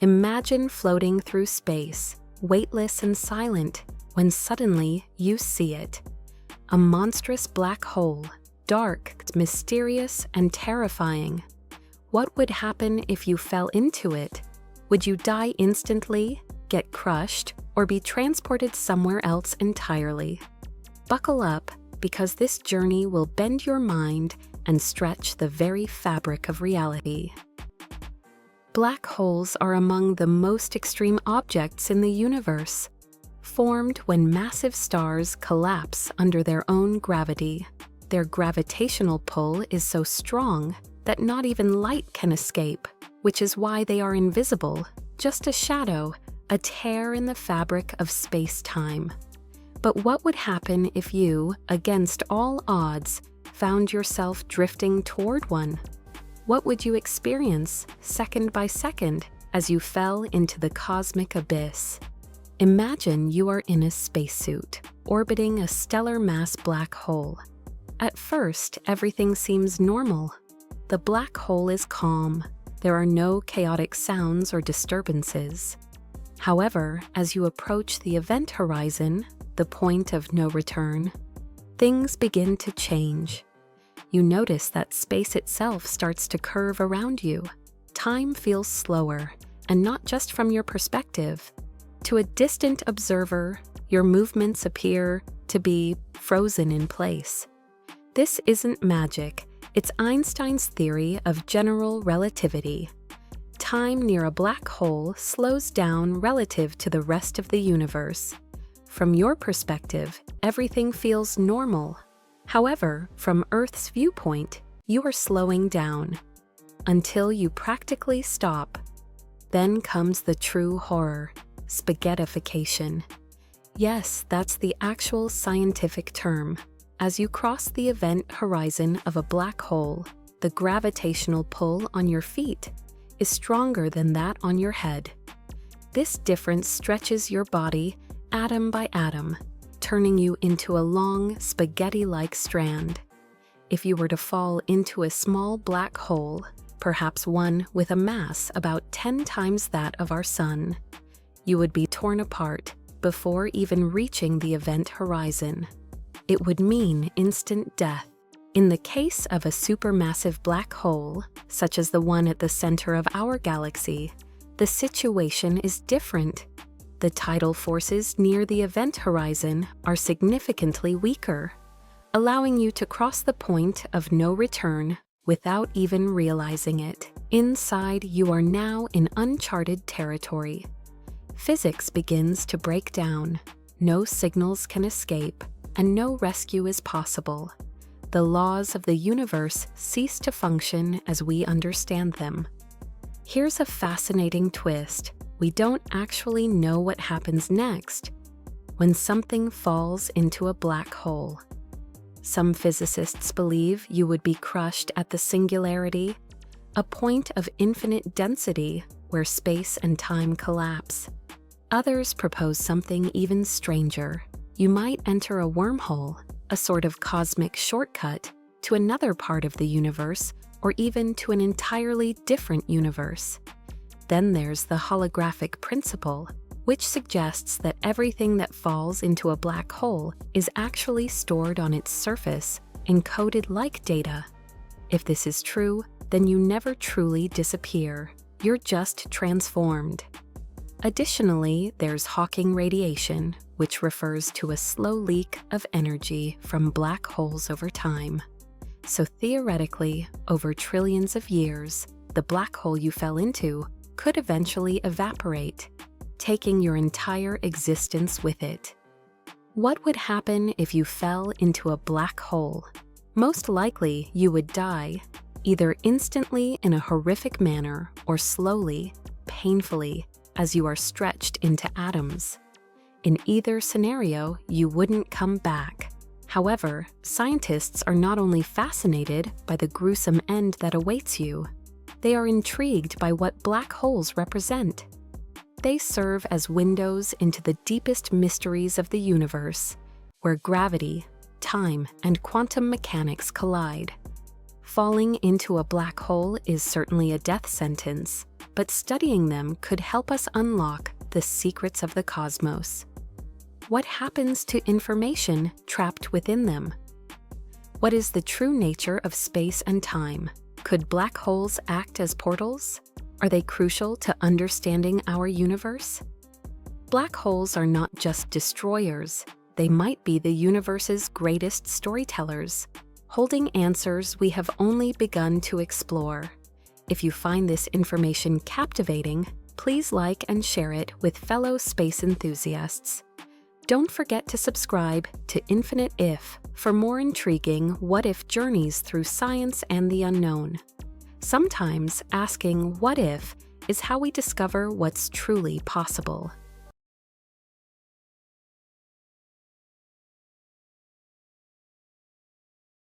Imagine floating through space, weightless and silent, when suddenly you see it. A monstrous black hole, dark, mysterious, and terrifying. What would happen if you fell into it? Would you die instantly, get crushed, or be transported somewhere else entirely? Buckle up, because this journey will bend your mind and stretch the very fabric of reality. Black holes are among the most extreme objects in the universe, formed when massive stars collapse under their own gravity. Their gravitational pull is so strong that not even light can escape, which is why they are invisible, just a shadow, a tear in the fabric of space-time. But what would happen if you, against all odds, found yourself drifting toward one? What would you experience, second by second, as you fell into the cosmic abyss? Imagine you are in a spacesuit, orbiting a stellar mass black hole. At first, everything seems normal. The black hole is calm. There are no chaotic sounds or disturbances. However, as you approach the event horizon, the point of no return, things begin to change. You notice that space itself starts to curve around you. Time feels slower, and not just from your perspective. To a distant observer, your movements appear to be frozen in place. This isn't magic, it's Einstein's theory of general relativity. Time near a black hole slows down relative to the rest of the universe. From your perspective, everything feels normal. However, from Earth's viewpoint, you are slowing down until you practically stop. Then comes the true horror, spaghettification. Yes, that's the actual scientific term. As you cross the event horizon of a black hole, the gravitational pull on your feet is stronger than that on your head. This difference stretches your body atom by atom, turning you into a long, spaghetti-like strand. If you were to fall into a small black hole, perhaps one with a mass about 10 times that of our Sun, you would be torn apart before even reaching the event horizon. It would mean instant death. In the case of a supermassive black hole, such as the one at the center of our galaxy, the situation is different. The tidal forces near the event horizon are significantly weaker, allowing you to cross the point of no return without even realizing it. Inside, you are now in uncharted territory. Physics begins to break down. No signals can escape, and no rescue is possible. The laws of the universe cease to function as we understand them. Here's a fascinating twist. We don't actually know what happens next when something falls into a black hole. Some physicists believe you would be crushed at the singularity, a point of infinite density where space and time collapse. Others propose something even stranger. You might enter a wormhole, a sort of cosmic shortcut to another part of the universe, or even to an entirely different universe. Then there's the holographic principle, which suggests that everything that falls into a black hole is actually stored on its surface, encoded like data. If this is true, then you never truly disappear. You're just transformed. Additionally, there's Hawking radiation, which refers to a slow leak of energy from black holes over time. So theoretically, over trillions of years, the black hole you fell into could eventually evaporate, taking your entire existence with it. What would happen if you fell into a black hole? Most likely, you would die, either instantly in a horrific manner or slowly, painfully, as you are stretched into atoms. In either scenario, you wouldn't come back. However, scientists are not only fascinated by the gruesome end that awaits you, they are intrigued by what black holes represent. They serve as windows into the deepest mysteries of the universe, where gravity, time, and quantum mechanics collide. Falling into a black hole is certainly a death sentence, but studying them could help us unlock the secrets of the cosmos. What happens to information trapped within them? What is the true nature of space and time? Could black holes act as portals? Are they crucial to understanding our universe? Black holes are not just destroyers, they might be the universe's greatest storytellers, holding answers we have only begun to explore. If you find this information captivating, please like and share it with fellow space enthusiasts. Don't forget to subscribe to Infinite If for more intriguing what-if journeys through science and the unknown. Sometimes asking what if is how we discover what's truly possible.